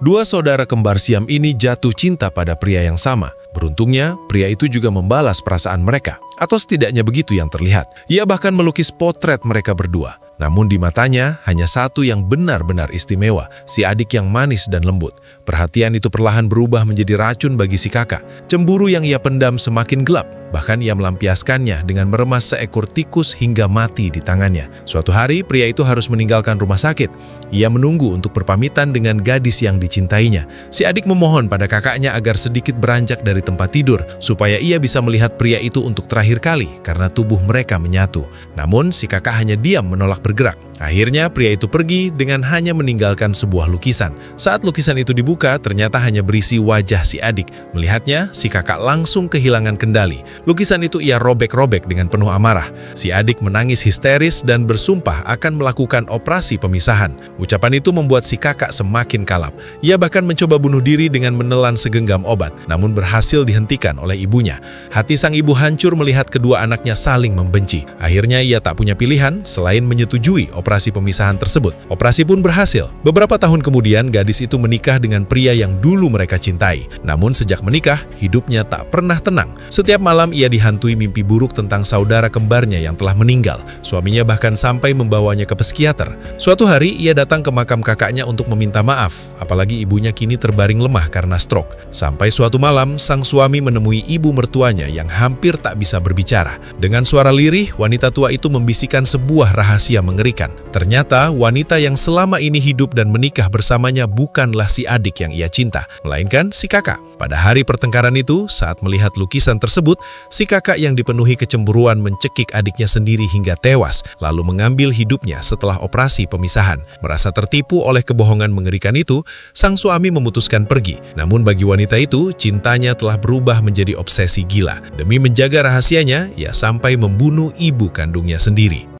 Dua saudara kembar Siam ini jatuh cinta pada pria yang sama. Beruntungnya, pria itu juga membalas perasaan mereka, atau setidaknya begitu yang terlihat. Ia bahkan melukis potret mereka berdua. Namun di matanya hanya satu yang benar-benar istimewa, si adik yang manis dan lembut. Perhatian itu perlahan berubah menjadi racun bagi si kakak. Cemburu yang ia pendam semakin gelap, bahkan ia melampiaskannya dengan meremas seekor tikus hingga mati di tangannya. Suatu hari, pria itu harus meninggalkan rumah sakit. Ia menunggu untuk berpamitan dengan gadis yang dicintainya. Si adik memohon pada kakaknya agar sedikit beranjak dari tempat tidur, supaya ia bisa melihat pria itu untuk terakhir kali, karena tubuh mereka menyatu. Namun, si kakak hanya diam menolak bergerak. Akhirnya, pria itu pergi dengan hanya meninggalkan sebuah lukisan. Saat lukisan itu dibuka, ternyata hanya berisi wajah si adik. Melihatnya, si kakak langsung kehilangan kendali. Lukisan itu ia robek-robek dengan penuh amarah. Si adik menangis histeris dan bersumpah akan melakukan operasi pemisahan. Ucapan itu membuat si kakak semakin kalap. Ia bahkan mencoba bunuh diri dengan menelan segenggam obat, namun berhasil dihentikan oleh ibunya. Hati sang ibu hancur melihat kedua anaknya saling membenci. Akhirnya ia tak punya pilihan selain menyetujui operasi pemisahan tersebut. Operasi pun berhasil. Beberapa tahun kemudian, gadis itu menikah dengan pria yang dulu mereka cintai. Namun sejak menikah, hidupnya tak pernah tenang. Setiap malam ia dihantui mimpi buruk tentang saudara kembarnya yang telah meninggal. Suaminya bahkan sampai membawanya ke psikiater. Suatu hari, ia datang ke makam kakaknya untuk meminta maaf, apalagi ibunya kini terbaring lemah karena stroke. Sampai suatu malam, sang suami menemui ibu mertuanya yang hampir tak bisa berbicara. Dengan suara lirih, wanita tua itu membisikkan sebuah rahasia mengerikan. Ternyata, wanita yang selama ini hidup dan menikah bersamanya bukanlah si adik yang ia cinta, melainkan si kakak. Pada hari pertengkaran itu, saat melihat lukisan tersebut, si kakak yang dipenuhi kecemburuan mencekik adiknya sendiri hingga tewas, lalu mengambil hidupnya setelah operasi pemisahan. Merasa tertipu oleh kebohongan mengerikan itu, sang suami memutuskan pergi. Namun bagi wanita itu, cintanya telah berubah menjadi obsesi gila. Demi menjaga rahasianya, ia sampai membunuh ibu kandungnya sendiri.